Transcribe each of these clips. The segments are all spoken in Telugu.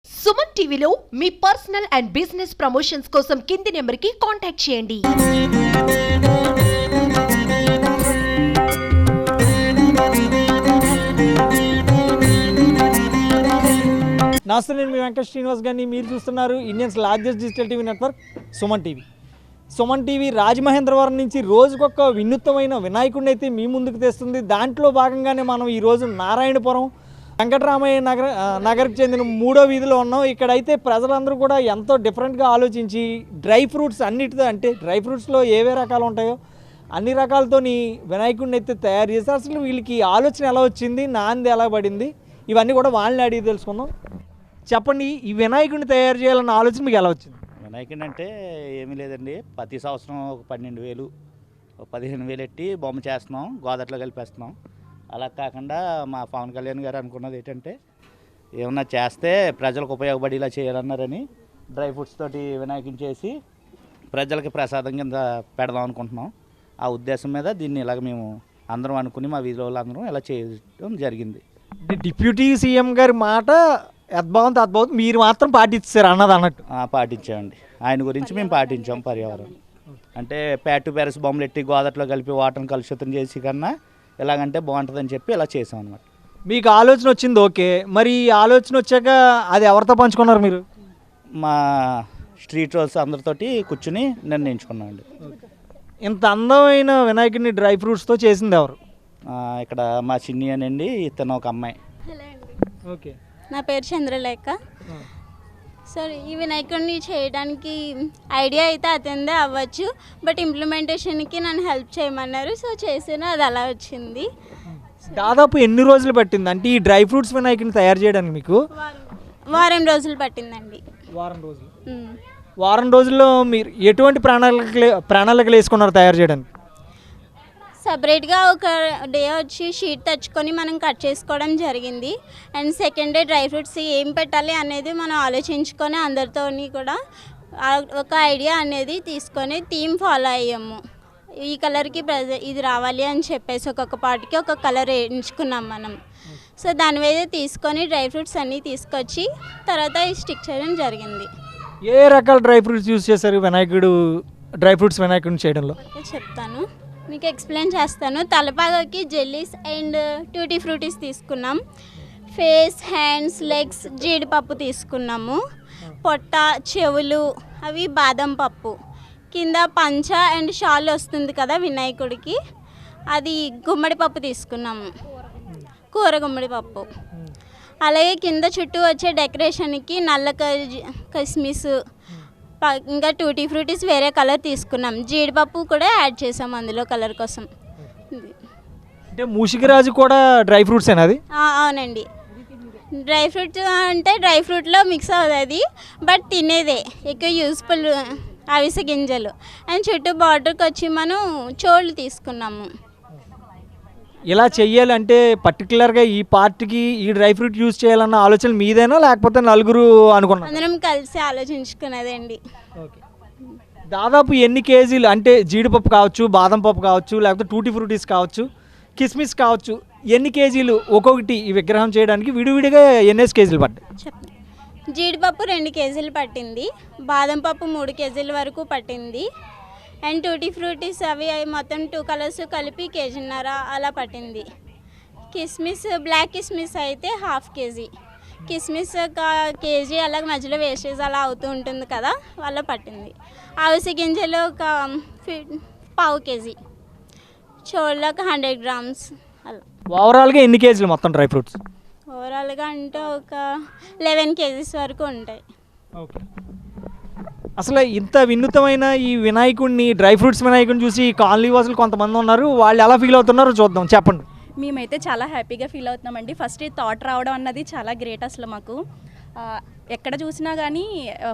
సుమన్ టీవీలో మీ పర్సనల్ అండ్ బిజినెస్ ప్రమోషన్స్ కోసం కింది నెంబర్కి కాంటాక్ట్ చేయండి. నమస్తే, నేను మీ వెంకట శ్రీనివాస్ గారిని. మీరు చూస్తున్నారు Indians largest digital TV network Suman TV. Suman TV Rajamahendravaram నుంచి రోజుకొక వినూత్నమైన వినాయకుడిని అయితే మీ ముందుకు తెస్తుంది. దాంట్లో భాగంగానే మనం ఈరోజు నారాయణపురం వెంకటరామయ్య నగర్కి చెందిన 3వ వీధిలో ఉన్నాం. ఇక్కడైతే ప్రజలందరూ కూడా ఎంతో డిఫరెంట్గా ఆలోచించి డ్రై ఫ్రూట్స్ అన్నిటితో, అంటే డ్రై ఫ్రూట్స్లో ఏవే రకాలు ఉంటాయో అన్ని రకాలతోని వినాయకుడిని అయితే తయారు చేస్తారు. అసలు వీళ్ళకి ఆలోచన ఎలా వచ్చింది, నాంది ఎలా పడింది, ఇవన్నీ కూడా వాళ్ళని అడిగి తెలుసుకుందాం. చెప్పండి, ఈ వినాయకుడిని తయారు చేయాలన్న ఆలోచన మీకు ఎలా వచ్చింది? వినాయకుడిని అంటే ఏమీ లేదండి, ప్రతి సంవత్సరం ఒక 12,000 15,000 ఎట్టి బొమ్మ చేస్తున్నాం, గోదట్లో కలిపేస్తున్నాం. అలా కాకుండా మా పవన్ కళ్యాణ్ గారు అనుకున్నది ఏంటంటే ఏమన్నా చేస్తే ప్రజలకు ఉపయోగపడేలా చేయాలన్నారని డ్రై ఫ్రూట్స్ తోటి వినాయకుడిని చేసి ప్రజలకి ప్రసాదం కింద పెడదాం అనుకుంటున్నాం. ఆ ఉద్దేశం మీద దీన్ని ఇలాగ మేము అందరం అనుకుని మా వీధిలో వాళ్ళందరం ఇలా చేయడం జరిగింది. డిప్యూటీ సీఎం గారి మాట అద్భుతం, మీరు మాత్రం పాటిస్తారు అన్నది అన్నట్టు. పాటించామండి, ఆయన గురించి మేము పాటించాం. పర్యావరణం అంటే ప్యాటు పెరస్ బొమ్మలు ఎట్టి గోదట్లో కలిపి వాటర్ని కలుషితం చేసి కన్నా ఎలాగంటే బాగుంటుందని చెప్పి ఇలా చేసాం అనమాట. మీకు ఆలోచన వచ్చింది, ఓకే. మరి ఈ ఆలోచన వచ్చాక అది ఎవరితో పంచుకున్నారు మీరు? మా స్ట్రీట్ రోల్స్ అందరితోటి కూర్చుని నిర్ణయించుకున్నామండి. ఇంత అందమైన వినాయకుడిని డ్రై ఫ్రూట్స్తో చేసింది ఎవరు? ఇక్కడ మా చిన్ని అనండి, ఇతను ఒక అమ్మాయి. హలో అండి, ఓకే. నా పేరు చంద్రలేఖ. సరే, ఈ వినాయకుడిని చేయడానికి ఐడియా అయితే అతనిదే అవ్వచ్చు, బట్ ఇంప్లిమెంటేషన్కి నన్ను హెల్ప్ చేయమన్నారు. సో చేసిన అది అలా వచ్చింది. దాదాపు ఎన్ని రోజులు పట్టింది అంటే ఈ డ్రై ఫ్రూట్స్ వినాయకుడిని తయారు చేయడానికి మీకు? వారం రోజులు పట్టిందండి. వారం రోజుల్లో మీరు ఎటువంటి ప్రణాళికలు వేసుకున్నారు తయారు చేయడానికి? సపరేట్గా ఒక డే వచ్చి షీట్ తెచ్చుకొని మనం కట్ చేసుకోవడం జరిగింది. And second day dry fruits ఏం పెట్టాలి అనేది మనం ఆలోచించుకొని అందరితో కూడా ఒక ఐడియా అనేది తీసుకొని థీమ్ ఫాలో అయ్యాము. ఈ కలర్కి ఇది రావాలి అని చెప్పేసి ఒక్కొక్క పార్ట్కి ఒక కలర్ ఎంచుకున్నాం మనం. సో దాని మీద తీసుకొని డ్రై ఫ్రూట్స్ అన్నీ తీసుకొచ్చి తర్వాత స్టిక్ చేయడం జరిగింది. ఏ రకాల డ్రై ఫ్రూట్స్ యూజ్ చేశారు డ్రై ఫ్రూట్స్ వినాయకుడిని చేయడంలో? చెప్తాను, మీకు ఎక్స్ప్లెయిన్ చేస్తాను. తలపాగకి జెల్లీస్ అండ్ ట్యూటీ ఫ్రూటీస్ తీసుకున్నాం. ఫేస్, హ్యాండ్స్, లెగ్స్ జీడిపప్పు తీసుకున్నాము. పొట్ట, చెవులు అవి బాదం పప్పు. కింద పంచ అండ్ షాల్ వస్తుంది కదా వినాయకుడికి, అది గుమ్మడి పప్పు తీసుకున్నాము, కూర గుమ్మడి పప్పు. అలాగే కింద చుట్టూ వచ్చే డెకరేషన్కి నల్ల కిస్మిస్, ఇంకా టూటీ ఫ్రూటీస్ వేరే కలర్ తీసుకున్నాం. జీడిపప్పు కూడా యాడ్ చేసాం అందులో కలర్ కోసం. అంటే మూషికరాజు కూడా డ్రై ఫ్రూట్స్ అది? అవునండి, డ్రై ఫ్రూట్ అంటే డ్రై ఫ్రూట్లో మిక్స్ అవుతుంది, బట్ తినేదే ఎక్కువ యూస్ఫుల్ అవిసె గింజలు. అండ్ చుట్టూ బార్డర్కి వచ్చి మనం చోళ్ళు తీసుకున్నాము. ఇలా చెయ్యాలంటే పర్టికులర్గా ఈ పార్ట్కి ఈ డ్రై ఫ్రూట్ యూజ్ చేయాలన్న ఆలోచన మీదేనా, లేకపోతే నలుగురు అనుకున్నారు? అందరం కలిసి ఆలోచించుకున్నదండి. దాదాపు ఎన్ని కేజీలు అంటే జీడిపప్పు కావచ్చు, బాదం పప్పు కావచ్చు, లేకపోతే టూటీ ఫ్రూటీస్ కావచ్చు, కిస్మిస్ కావచ్చు, ఎన్ని కేజీలు ఒక్కొక్కటి ఈ విగ్రహం చేయడానికి విడివిడిగా ఎన్నేసి కేజీలు పడ్డాయి? జీడిపప్పు 2 కేజీలు పట్టింది, బాదం పప్పు 3 కేజీల వరకు పట్టింది, అండ్ టూటీ ఫ్రూటీస్ అవి మొత్తం 2 కలర్స్ కలిపి 1.5 కేజీ అలా పట్టింది. కిస్మిస్, బ్లాక్ కిస్మిస్ అయితే 1/2 కేజీ, కిస్మిస్ ఒక కేజీ అలా మధ్యలో వేస్టేజ్ అలా అవుతూ ఉంటుంది కదా, అలా పట్టింది. అవిసె గింజలు ఒక 1/4 కేజీ, చోళ్ళకు 100 గ్రామ్స్ అలా. ఓవరాల్గా ఎన్ని కేజీలు మొత్తం డ్రై ఫ్రూట్స్? ఓవరాల్గా అంటే ఒక 11 కేజీస్ వరకు ఉంటాయి. ఓకే. అసలు ఇంత వినూత్నమైన ఈ వినాయకుడిని, డ్రై ఫ్రూట్స్ వినాయకుడిని చూసి కాలనీ వాసులు కొంతమంది ఉన్నారు, వాళ్ళు ఎలా ఫీల్ అవుతున్నారో చూద్దాం. చెప్పండి. మేమైతే చాలా హ్యాపీగా ఫీల్ అవుతున్నామండి. ఫస్ట్ ఈ థాట్ రావడం అన్నది చాలా గ్రేట్. అసలు మాకు ఎక్కడ చూసినా కానీ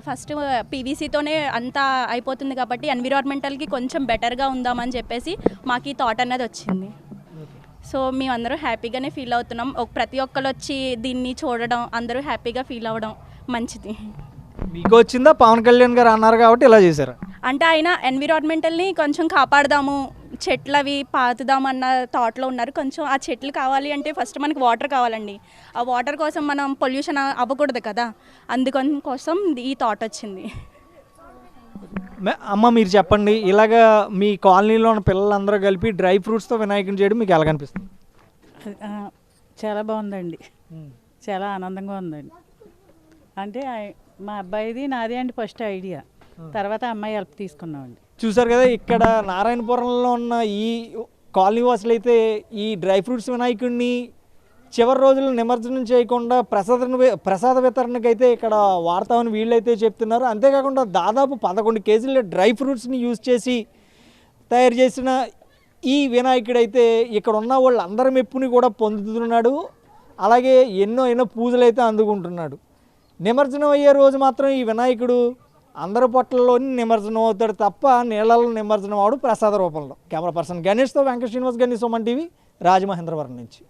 ఫస్ట్ పీవీసీతోనే అంతా అయిపోతుంది కాబట్టి ఎన్విరాన్మెంటల్కి కొంచెం బెటర్గా ఉందామని చెప్పేసి మాకు ఈ థాట్ అన్నది వచ్చింది. సో మేమందరూ హ్యాపీగానే ఫీల్ అవుతున్నాం. ప్రతి ఒక్కరు వచ్చి దీన్ని చూడడం, అందరూ హ్యాపీగా ఫీల్ అవ్వడం మంచిది. మీకు వచ్చిందా? పవన్ కళ్యాణ్ గారు అన్నారు కాబట్టి ఇలా చేశారు. అంటే ఆయన ఎన్విరాన్మెంటల్ని కొంచెం కాపాడదాము, చెట్లు అవి పాతుదామన్న థాట్లో ఉన్నారు. కొంచెం ఆ చెట్లు కావాలి అంటే ఫస్ట్ మనకి వాటర్ కావాలండి. ఆ వాటర్ కోసం మనం పొల్యూషన్ అవ్వకూడదు కదా, అందుకని కోసం ఈ థాట్ వచ్చింది. అమ్మ మీరు చెప్పండి, ఇలాగా మీ కాలనీలో ఉన్న పిల్లలందరూ కలిపి డ్రై ఫ్రూట్స్తో వినాయకుని చేయడం మీకు ఎలా కనిపిస్తుంది? చాలా బాగుందండి, చాలా ఆనందంగా ఉందండి. అంటే మా అబ్బాయిది నాది అండి ఫస్ట్ ఐడియా, తర్వాత అమ్మాయి హెల్ప్ తీసుకున్నామండి. చూసారు కదా, ఇక్కడ నారాయణపురంలో ఉన్న ఈ కాలనీ వాసులు అయితే ఈ డ్రై ఫ్రూట్స్ వినాయకుడిని చివరి రోజులు నిమజ్జనం చేయకుండా ప్రసాద వితరణకు అయితే ఇక్కడ వాడతామని వీళ్ళైతే చెప్తున్నారు. అంతేకాకుండా దాదాపు 11 కేజీల డ్రై ఫ్రూట్స్ని యూజ్ చేసి తయారు చేసిన ఈ వినాయకుడు అయితే ఇక్కడ ఉన్న వాళ్ళందరి మెప్పుని కూడా పొందుతున్నాడు. అలాగే ఎన్నో పూజలు అయితే అందుకుంటున్నాడు. నిమజ్జనం అయ్యే రోజు మాత్రం ఈ వినాయకుడు అందరి పొట్టల్లోని నిమజ్జనం అవుతాడు తప్ప నీళ్ళలో నిమజ్జనం అవడు ప్రసాద రూపంలో. కెమెరా పర్సన్ గణేష్తో వెంకట శ్రీనివాస్ గారిని, సుమన్ టీవీ, రాజమహేంద్రవరం నుంచి.